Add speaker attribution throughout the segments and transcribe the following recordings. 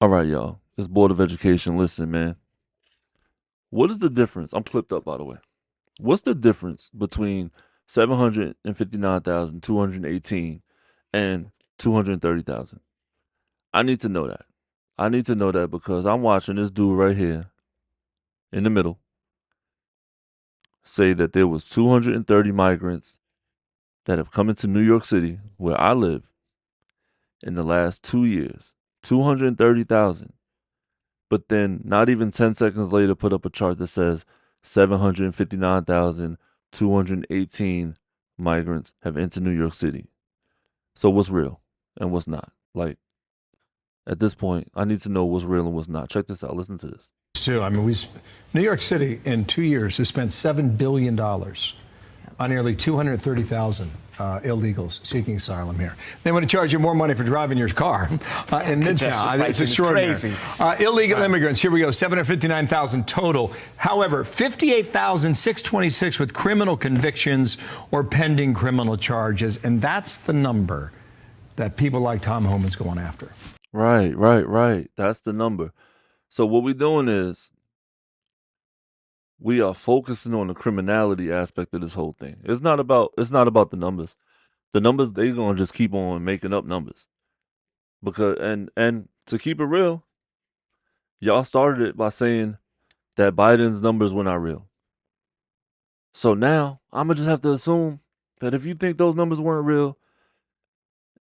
Speaker 1: All right, y'all. It's Board of Education. Listen, man. What is the difference? I'm clipped up, by the way. What's the difference between 759,218 and 230,000? I need to know that. I need to know that because I'm watching this dude right here in the middle say that there was 230 migrants that have come into New York City, where I live, in the last 2 years. 230,000. But then not even 10 seconds later put up a chart that says 759,218 migrants have entered New York City. So what's real and what's not? Like, at this point, I need to know what's real and what's not. Check this out. Listen to this.
Speaker 2: Too. I mean, New York City in 2 years has spent $7 billion on nearly 230,000 illegals seeking asylum here. They want to charge you more money for driving your car in Midtown. It's extraordinary. Crazy. Illegal immigrants, here we go, 759,000 total. However, 58,626 with criminal convictions or pending criminal charges. And that's the number that people like Tom Homan's going after.
Speaker 1: Right. That's the number. So what we're doing is we are focusing on the criminality aspect of this whole thing. It's not about the numbers. The numbers, they're gonna just keep on making up numbers. Because and to keep it real, y'all started it by saying that Biden's numbers were not real. So now I'ma just have to assume that if you think those numbers weren't real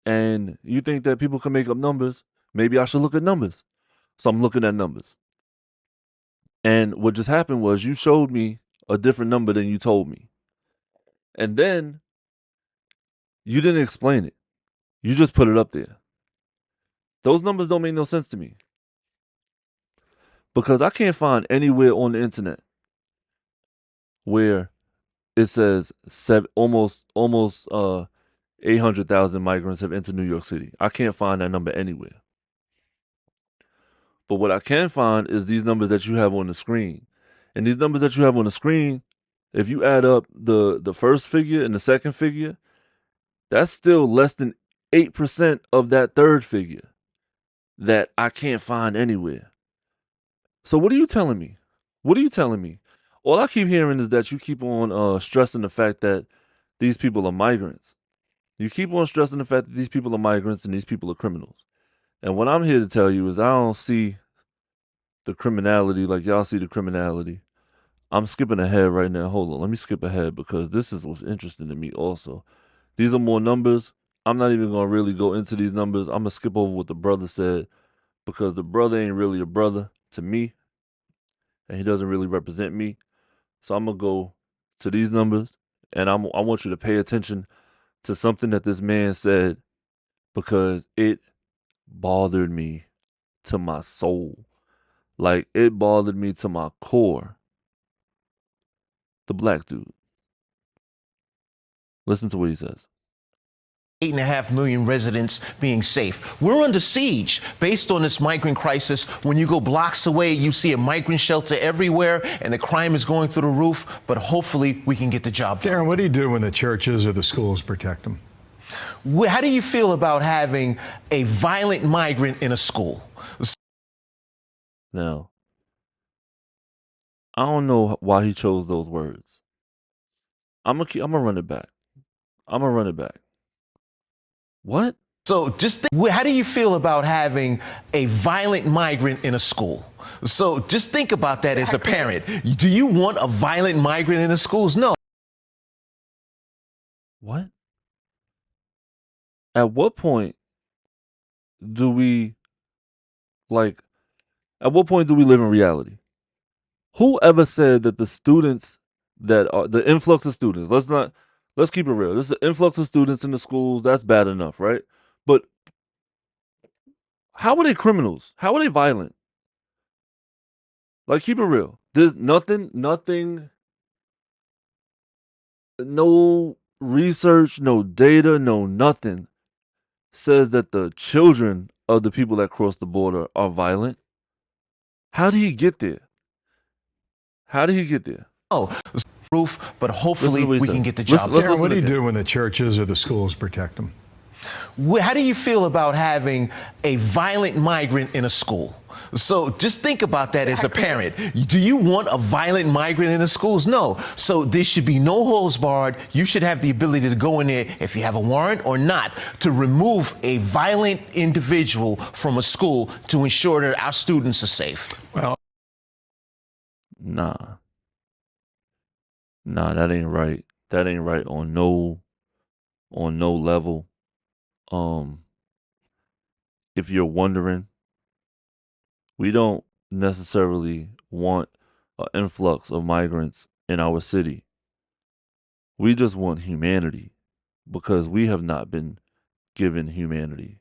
Speaker 1: and you think that people can make up numbers, maybe I should look at numbers. So I'm looking at numbers. And what just happened was you showed me a different number than you told me. And then you didn't explain it. You just put it up there. Those numbers don't make no sense to me. Because I can't find anywhere on the internet where it says almost 800,000 migrants have entered New York City. I can't find that number anywhere. But what I can find is these numbers that you have on the screen. And these numbers that you have on the screen, if you add up the first figure and the second figure, that's still less than 8% of that third figure that I can't find anywhere. So what are you telling me? What are you telling me? All I keep hearing is that you keep on stressing the fact that these people are migrants. You keep on stressing the fact that these people are migrants and these people are criminals. And what I'm here to tell you is I don't see the criminality like y'all see the criminality. I'm skipping ahead right now. Hold on. Let me skip ahead because this is what's interesting to me also. These are more numbers. I'm not even going to really go into these numbers. I'm going to skip over what the brother said because the brother ain't really a brother to me and he doesn't really represent me. So I'm going to go to these numbers and I want you to pay attention to something that this man said because it bothered me to my soul. Like, it bothered me to my core. The black dude. Listen to what he says.
Speaker 3: 8.5 million residents being safe. We're under siege based on this migrant crisis. When you go blocks away, you see a migrant shelter everywhere and the crime is going through the roof. But hopefully we can get the job done.
Speaker 2: Darren, what do you do when the churches or the schools protect them?
Speaker 3: How do you feel about having a violent migrant in a school?
Speaker 1: Now, I don't know why he chose those words. I'm gonna run it back. What?
Speaker 3: So how do you feel about having a violent migrant in a school? So just think about that as a parent. Do you want a violent migrant in the schools? No.
Speaker 1: What? At what point do we live in reality? Who ever said that the students that are the influx of students, let's keep it real. This is an influx of students in the schools, that's bad enough, right? But how are they criminals? How are they violent? Like, keep it real. There's nothing, no research, no data, no nothing says that the children of the people that cross the border are violent. How did he get there?
Speaker 3: Oh, roof, but hopefully we can get the job done.
Speaker 2: Darren, what do you do when the churches or the schools protect them?
Speaker 3: How do you feel about having a violent migrant in a school? So just think about that as a parent. Do you want a violent migrant in the schools? No. So there should be no holds barred. You should have the ability to go in there, if you have a warrant or not, to remove a violent individual from a school to ensure that our students are safe.
Speaker 2: Well,
Speaker 1: Nah, that ain't right. That ain't right on no level. If you're wondering, we don't necessarily want an influx of migrants in our city. We just want humanity, because we have not been given humanity.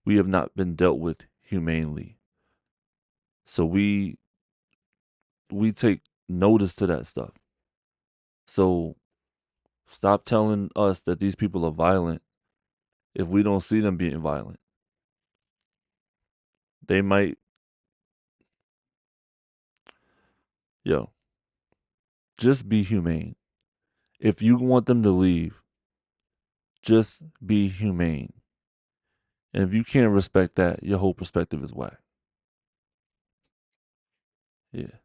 Speaker 1: We have not been dealt with humanely. So we take notice to that stuff. So stop telling us that these people are violent if we don't see them being violent. They might, just be humane. If you want them to leave, just be humane. And if you can't respect that, your whole perspective is whack. Yeah.